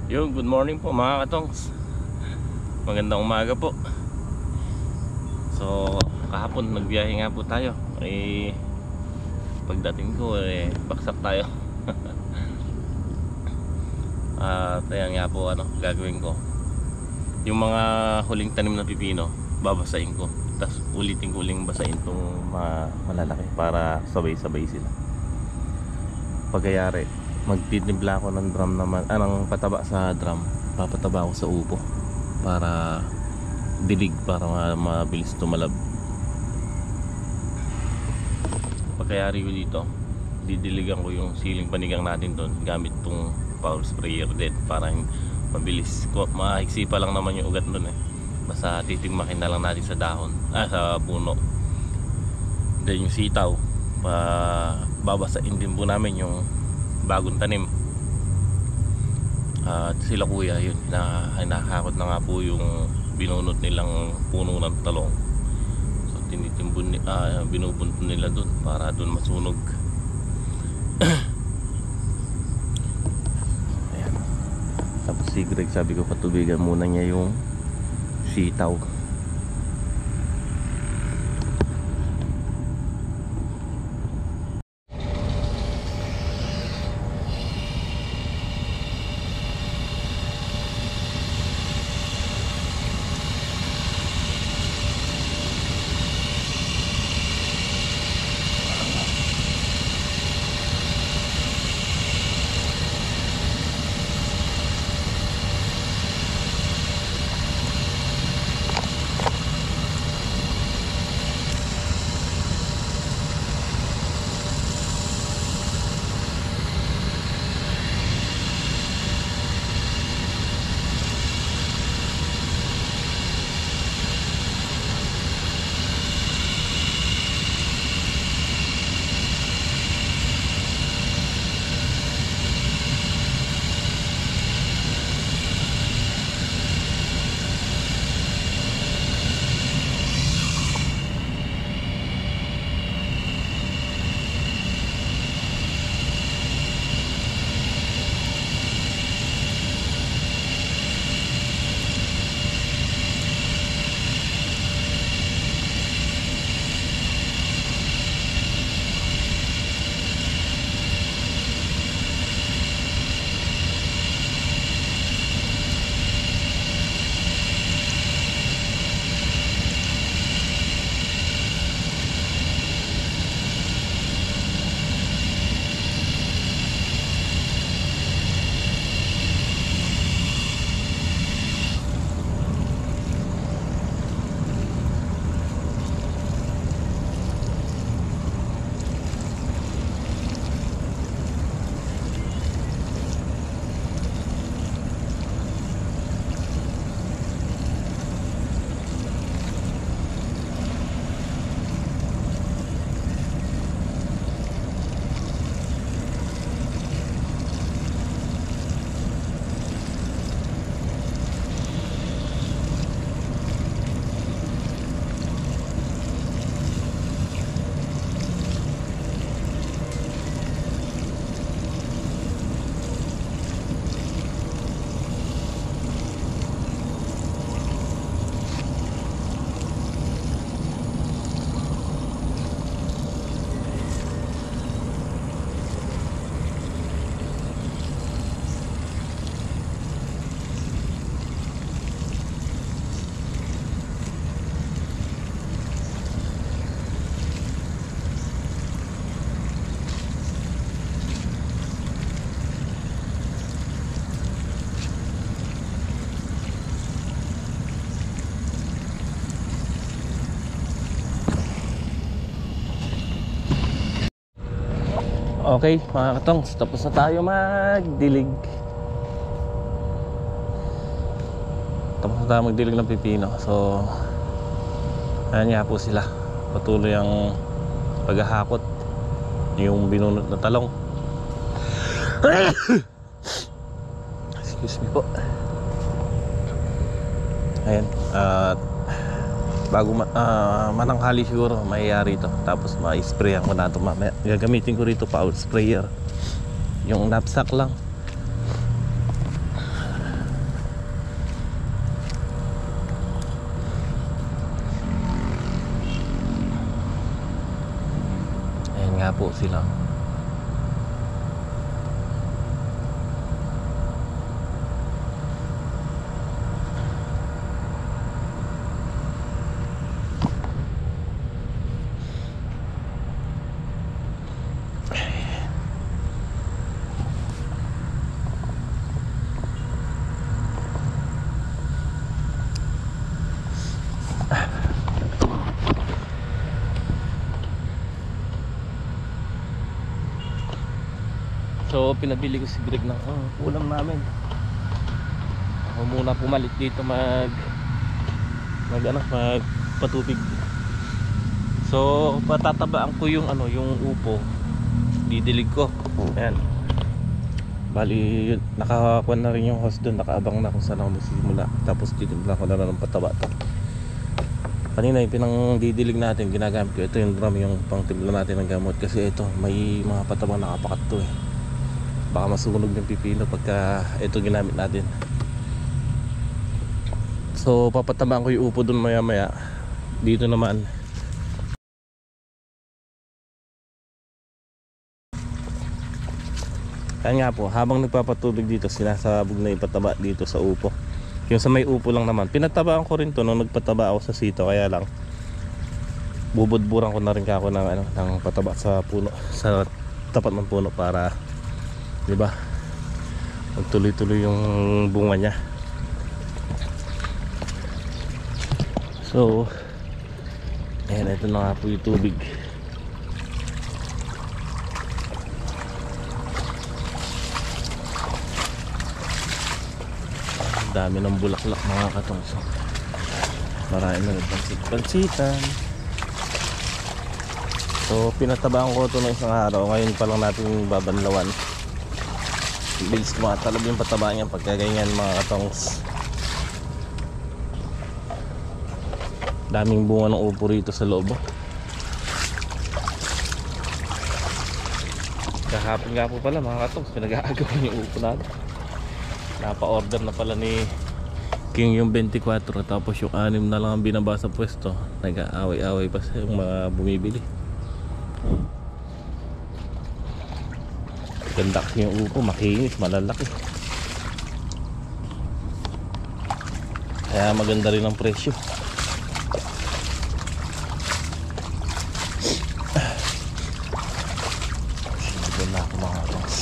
Good morning po mga katongs. Magandang umaga po. So, kahapon nagbiyahe nga po tayo. Pagdating ko baksak tayo. At ayan nga po gagawin ko. Yung mga huling tanim na pipino, babasahin ko. Tapos ulitin ko uling basahin itong malalaki para sabay-sabay sila. Pagkayari, magtitimpla ako ng drum naman, ng pataba sa drum. Papataba ako sa upo para dilig, para mabilis tumalab. Pagkayari ko dito, didiligan ko yung siling panigang natin doon gamit tong power sprayer din para mabilis. Mahiksi pa lang naman yung ugat doon basta titigmakin na lang natin sa dahon, sa puno. Then yung sitaw, babasain din po namin yung bagong tanim. At sila kuya, yun, hinahakot na nga po yung binunot nilang puno ng talong. So tinitimbun, binubunto nila dun para dun masunog. Ayan. Tapos si Greg, sabi ko patubigan muna niya yung sitaw. Okay mga katongs, tapos na tayo magdilig. Tapos na tayo magdilig ng pipino. So ayan nga po sila, patuloy ang paghahakot yung binunot na talong. Excuse me po. Ayan, at bago mananghali siguro mayayari ito. Tapos ma-sprayan ko na ito mamaya. Gagamitin ko rito power sprayer, yung knapsack lang. po sila. So pinabili ko si Greg ng ulam namin. Ako muna pumalit dito magpatubig. So patatabaan ko yung yung upo. Didilig ko. Ayan. Bali nakakuha na rin yung host doon, nakaabang na kung saan ako magsisimula. Tapos titimpla ko na ng pataba to. Kanina yung pinang didilig natin, ginagamit ko ito yung drum, yung pang timpla natin ng gamot. Kasi ito may mga patabang nakapakat to eh. Baka masunog ng pipino pagka ito ginamit natin. So papatabaan ko yung upo dun maya maya. Dito naman kaya nga po, habang nagpapatubig dito, sinasabog na ipataba dito sa upo. Yung sa may upo lang naman, pinatabaan ko rin to nung nagpataba ako sa sito. Kaya lang bubudburan ko na rin kako ng pataba sa puno, sa tapat ng puno, para diba magtuloy-tuloy yung bunga niya. So ayan, ito na nga po yung tubig. Ang dami ng bulaklak mga katongso. Marami na nagpansit-pansitan. So pinatabaan ko ito ng isang araw. Ngayon pa lang natin babanlawan. Bilis kumatalab yung pataba niya pagka ganyan mga katongs. Daming bunga ng upo rito sa loob. Kahapon nga po pala mga katongs, pinag-aagawan yung upo natin. Napa-order na pala ni King yung 24, tapos yung 6 na lang ang binaba sa pwesto. Nag-aaway-aaway pa sa yung mga bumibili. Ganda kasi yung upo, makinis, malalaki. Kaya maganda rin ang presyo. Sinigyan na ako mga boss.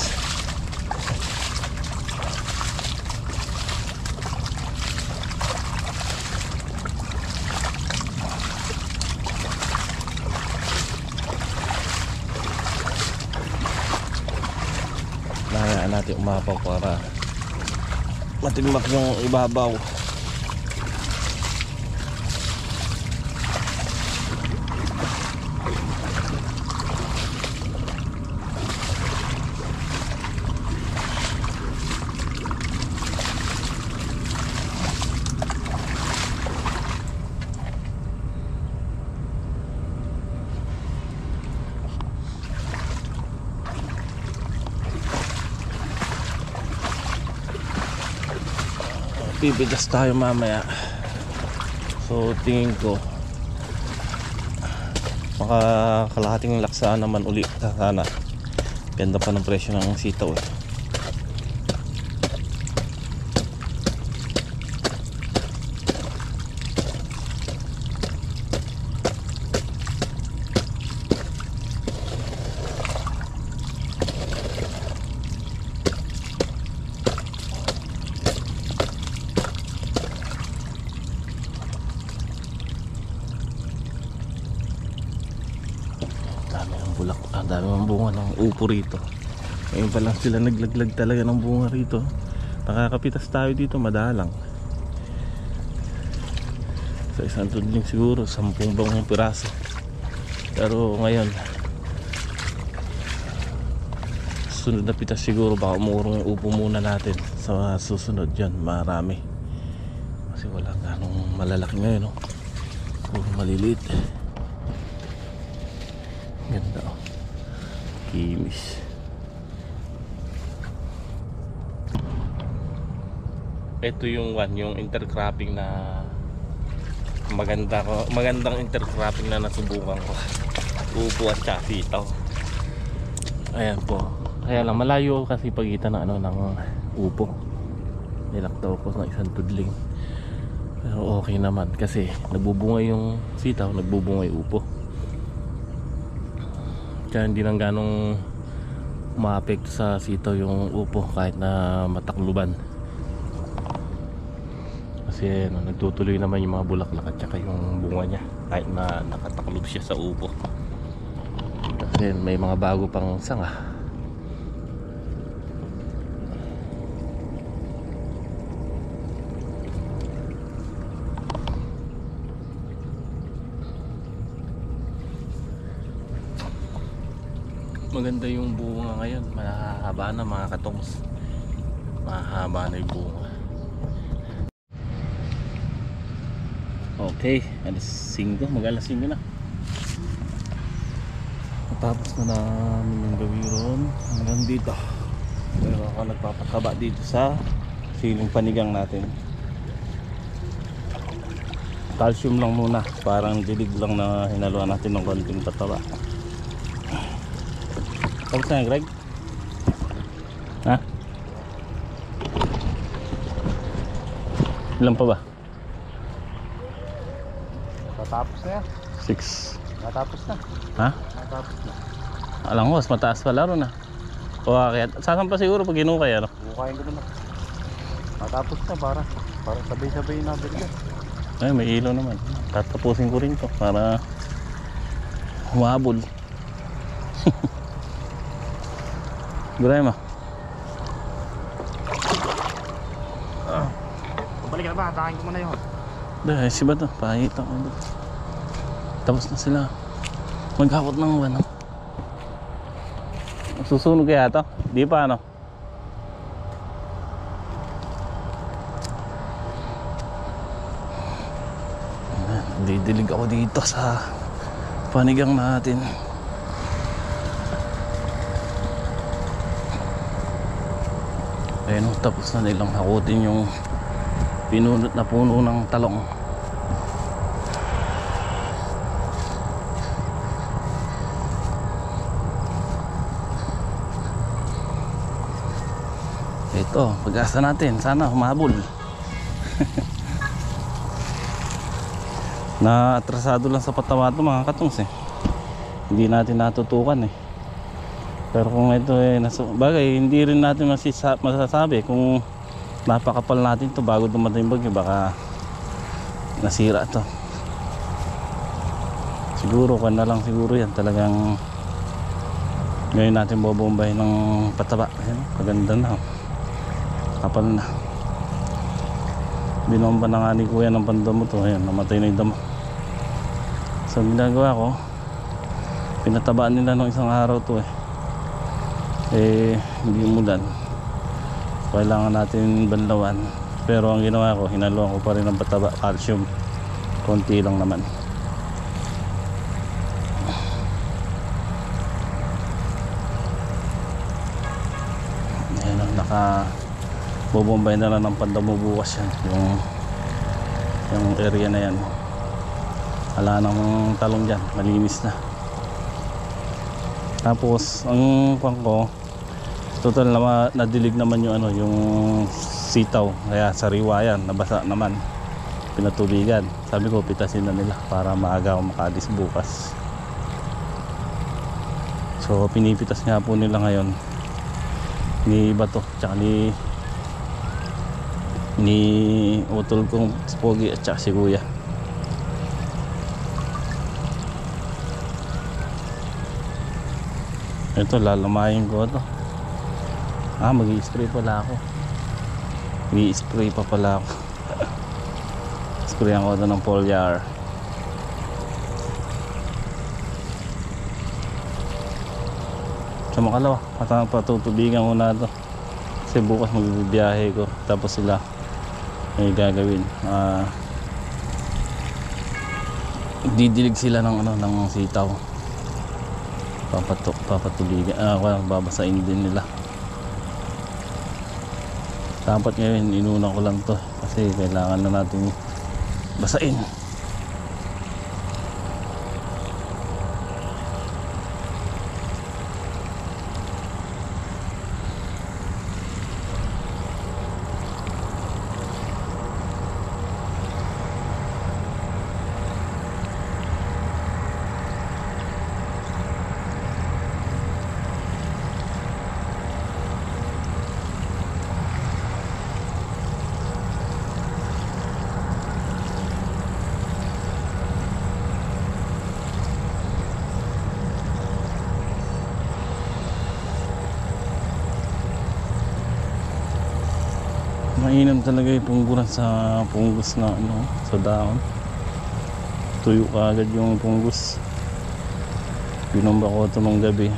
Nahayaan natin umapaw para matigmak yung ibabaw. Pipitas tayo mamaya. So tingin ko maka kalahating laksaan naman uli sana. Ganda pa ng presyo ng sitaw eh. Dami ng bunga ng upo rito. Ngayon pa lang sila naglaglag talaga ng bunga rito. Nakakapitas tayo dito madalang. Sa isang tudling siguro 10 bangong piraso. Pero ngayon sunod na pitas siguro baka umurong yung upo muna natin. Sa susunod dyan marami. Kasi wala ganong malalaki ngayon, no? Puro maliliit. Ganda oh. Kimis. Ito yung yung intercropping na magandang intercropping na nasubukan ko. Upo at sitaw. Ayan po. Kaya lang malayo kasi pagitan ng ano ng upo. Nilaktaw ko ng isang tudling. Pero okay naman kasi nagbubunga yung sitaw, nagbubunga yung upo. Kaya hindi nang ganong maapekto sa sitaw yung upo kahit na matakluban. Kasi nagtutuloy naman yung mga bulaklak at saka yung bunga niya kahit na nakataklob siya sa upo. Kasi may mga bago pang sanga. Maganda yung bunga ngayon, mahaba na mga katongs. Mahaba na yung bunga. Okay, alas 5, mag-alas 5 na. Tapos na namin yung gawin ron hanggang dito. Pero ako nagpapataba dito sa siling panigang natin. Calcium lang muna, parang dilig lang na hinaluan natin ng konting pataba. Tapos na, Greg? Ha? Ilan pa ba? Natapos na yan. 6. Natapos na. Ha? Natapos na. Alam ko, mas mataas pala ron ah. O kaya, saan pa siguro pag hinukay ano? Bukain ko na. Natapos na para sabay-sabay na bilga. Ay, may ilaw naman. Tatapusin ko rin to para humahabol. Guray mo. Balik na ba? Hatakin ko muna yun. Dahil si ba to? Pakita ko. Tapos na sila. Maghapot ng ano. Susunog kaya to? Di pa ano? Didilig ako dito sa panigang natin. Ayun, tapos na nilang hakutin yung pinunot na puno ng talong. Ito, pag-asa natin, sana humahabol. Na-atrasado lang sa pataba ito mga katungs eh. Hindi natin natutukan eh. Pero kung ito eh, bagay, hindi rin natin masasabi kung napakapal natin to bago dumating bagyo, baka nasira to. Siguro kan na lang siguro yan, talagang ngayon natin bobombahin ng pataba. Ayan, kaganda na, kapal na. Binomba na nga ni kuya ng pandamo to. Ayan, namatay na yung damo. So ginagawa ko, pinatabaan nila nung isang araw to hindi umulan, kailangan natin banlawan. Pero ang ginawa ko, hinaluan ko pa rin ng pataba, calcium, konti lang naman. Ayan, naka bobombay na lang ng pandamo bukas yan, yung area na yan. Wala nang talong dyan, malinis na. Tapos ang pang ko, total na nadilig naman yung ano, yung sitaw, kaya sariwa yan, nabasa naman, pinatubigan. Sabi ko pitasin na nila para maaga ako makaalis bukas. So pinipitas nga po nila ngayon ni Bato tsaka ni utol kong Pogi at tsaka si Kuya. Ito, lalamayin ko ito. Mag-i-spray pala ako. Mag-i-spray pa pala ako. Sprayan ko ito ng foliar. Sa makalawa, patutubigan ko na ito. Kasi bukas magbibiyahe ko. Tapos sila may gagawin. Didilig sila ng ano, ng sitaw. Papatubigan, babasain din nila. Dapat ngayon inuna ko lang to kasi kailangan na natin basain. Mainam talaga yung pungguran sa punggus na ano, sa dahon. Tuyo ka agad yung punggus. Binomba ko ito nung gabi.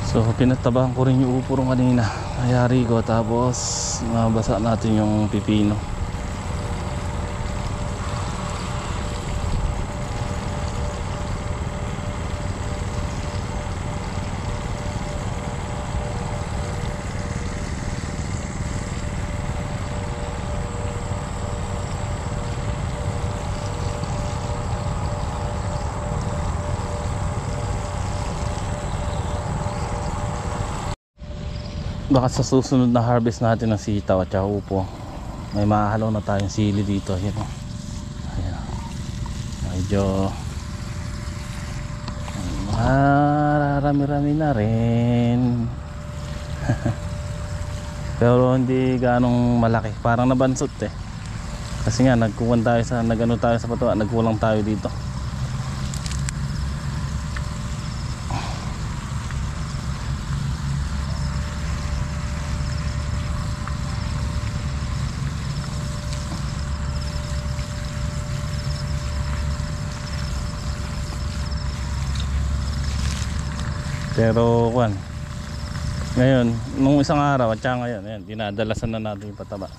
So pinatabahan ko rin yung upuro kanina, ayari ko, tapos mabasa natin yung pipino. Baka sa susunod na harvest natin ng sitaw at saka upo, may mahalaw na tayong sili dito. Ayan, oh. Ayan. Medyo marami-rami na rin. Pero hindi ganong malaki, parang nabansot eh. Kasi nga nagkuwan tayo sa tayo sa patuwa, nagkulang tayo dito. Pero kwan, ngayon, nung isang araw at saka ngayon, ayan, dinadalasan na natin yung pataba.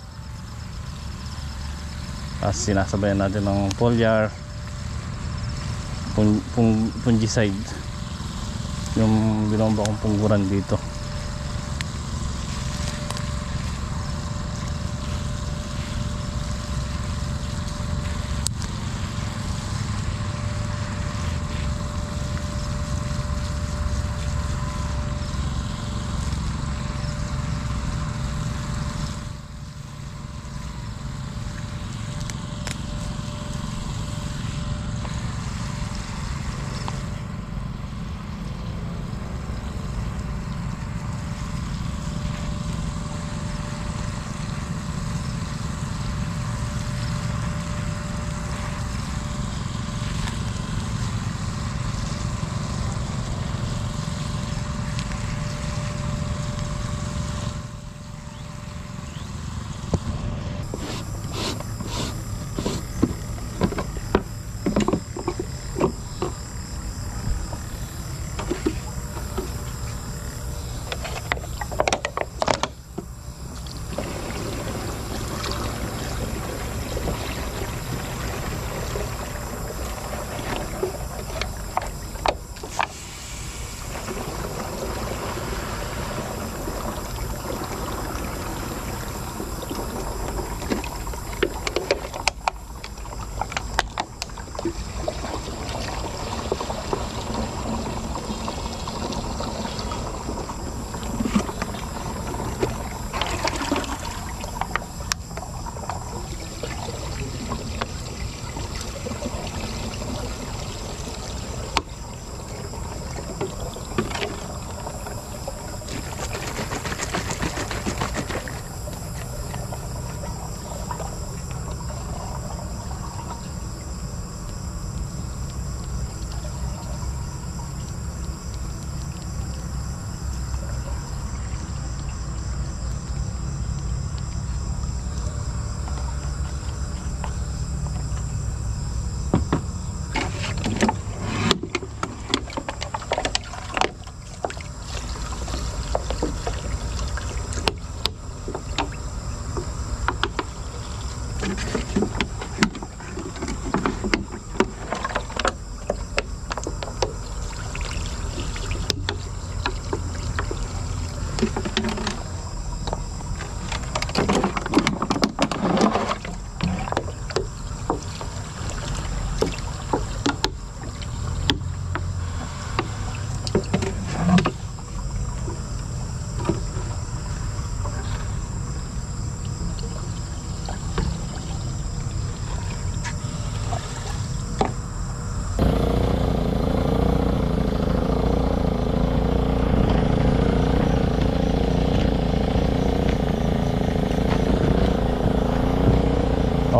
Tapos sinasabayan natin ng foliar, fungicide, yung binomba kong pungguran dito.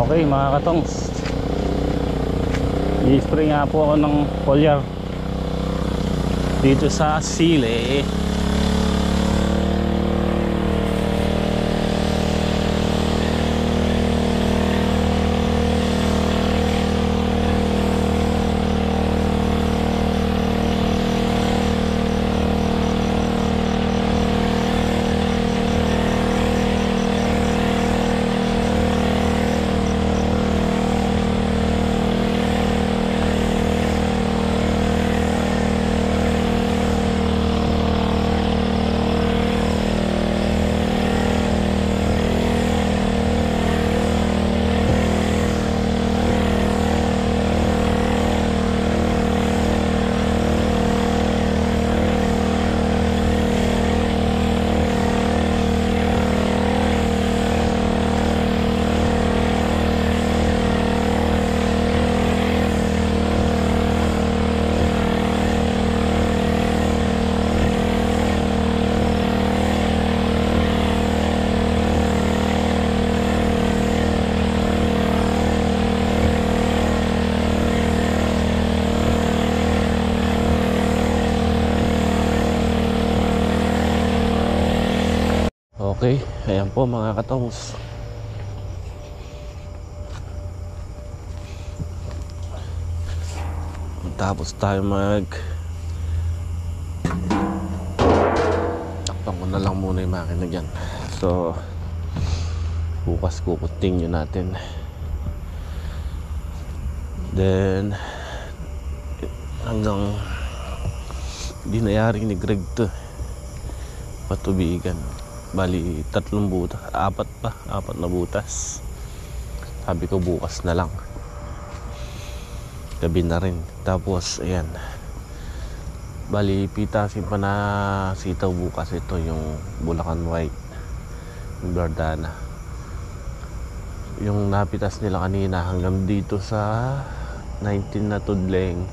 Okay mga katongs, i-spray nga po ako ng foliar dito sa sili. Okay, ayan po mga katongs. Tapos tayo takpan ko na lang muna yung makina dyan. So bukas kukuting yun natin. Then hanggang dinayaring ni Greg to patubigan. Bali 3 butas, 4 na butas. Sabi ko bukas na lang, gabi na rin. Tapos ayan, bali pitasin pa na sitaw bukas. Ito yung Bulacan White, yung Bardana. Yung napitas nila kanina hanggang dito sa 19 na tudleng,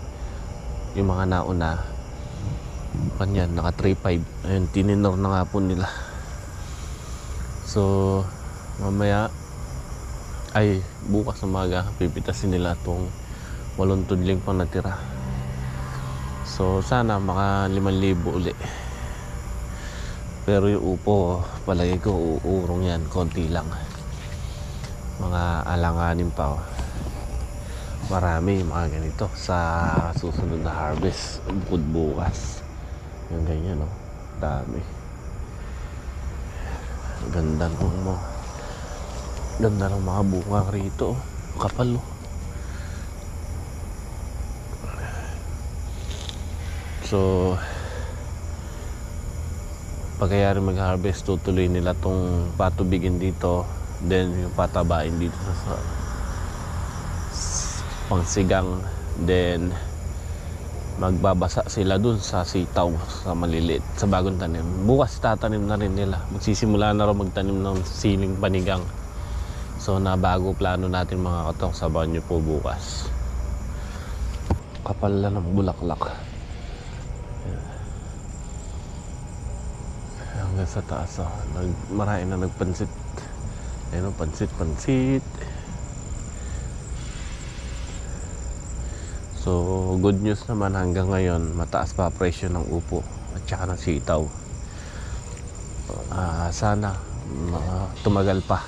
yung mga nauna kanyan naka 3.5. ayun, tininor na nga po nila. So mamaya ay bukas na umaga pipitasin nila itong 8 tudling pang natira. So sana maka 5,000 uli. Pero yung upo palagi ko uurong yan, konti lang. Mga alanganin pa marami mga ganito sa susunod na harvest bukod bukas. Yung ganyan dami. Ganda ng mga bunga rito, kapal. So pagkayari mag-harvest, tutuloy nila tong patubigin dito, then yung patabain dito sa pangsigang, then magbabasa sila dun sa sitaw sa maliliit, sa bagong tanim. Bukas tatanim na rin nila, magsisimula na rin magtanim ng siling panigang. So na bago plano natin mga katong, sabahan nyo po bukas. Kapal na ng bulaklak hanggang sa taas. Marami na nagpansit. Ayun, pansit. So good news naman, hanggang ngayon mataas pa presyo ng upo at saka ng sitaw. Sana tumagal pa,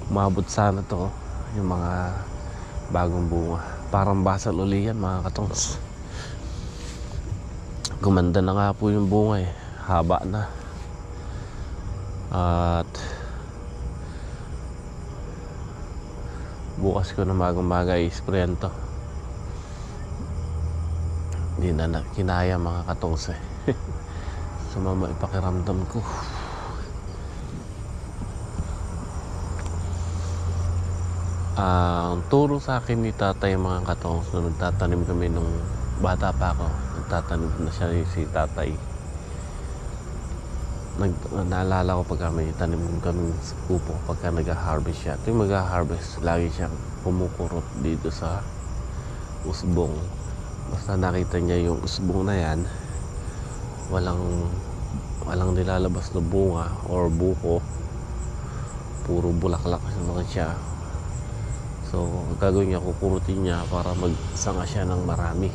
umabot sana to yung mga bagong bunga. Parang basal uli yan mga katongs. Gumanda na nga po yung bunga haba na. At bukas ko na magang-maga i-sprayan to. Hindi na kinaya mga katongs sumama ipakiramdam ko. Ang turo sa akin ni tatay mga katongs, na nagtatanim kami nung bata pa ako, nagtatanim na siya si tatay. Naalala ko pag kami tanim kami sa upo, pagka nag-harvest siya. Ito yung mag-harvest, lagi siyang pumukurot dito sa usbong. Basta nakita niya yung usbong na yan, walang nilalabas na bunga or buko, puro bulaklak naman siya. So gagawin niya, kukurutin niya para magsanga siya ng marami.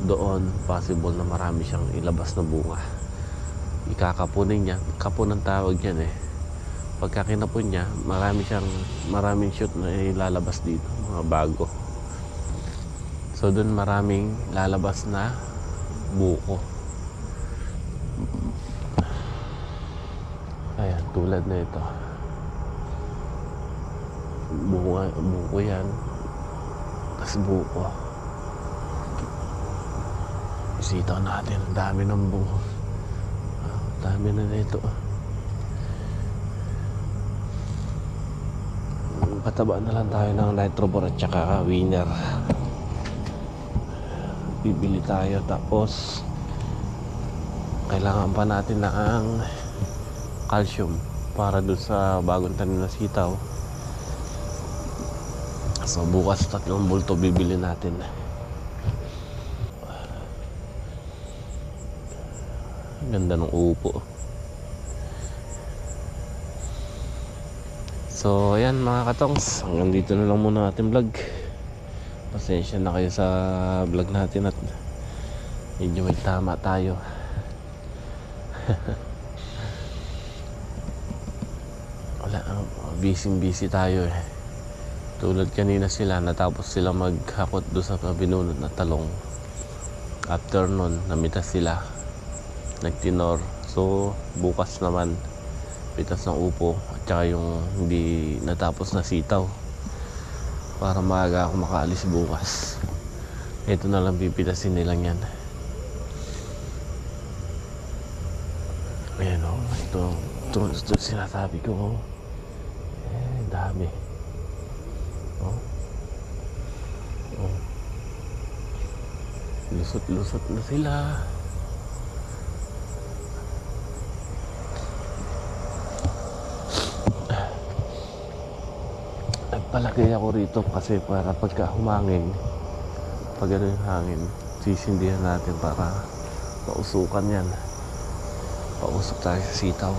Doon possible na marami siyang ilabas na bunga. Ikakapunin niya, kapon ang tawag niyan eh. Pagka kinapon niya, maraming shoot na ilalabas dito, mga bago. So doon maraming lalabas na buko. Ayan, tulad na ito. Buko yan. Tas buko. Isitaw natin, ang dami ng buko. Dami na nito. Pataba na lang tayo ng nitrobor at saka winner. Bibili tayo, tapos kailangan pa natin na ang calcium para doon sa bagong tanim na sitaw. So bukas 3 bulto bibili natin. Ganda ng upo. So ayan mga katongs, hanggang dito na lang muna ating vlog. Pasensya na kayo sa vlog natin at medyo may tama tayo. Wala, busy tayo eh. Tulad kanina sila, natapos sila maghakot doon sa binunod na talong. After nun, namitas sila, nagtinor. So bukas naman pitas ng upo at saka yung hindi natapos na sitaw, para maaga ako makaalis bukas. Ito na lang pipitasin nilang yan. Ayan o, ito sinasabi ko. Dami. Lusot na sila. Nagpalagay ako rito kasi para pagka humangin, pag ano yung hangin, sisindihan natin para pausukan yan. Pausok tayo sa sitaw.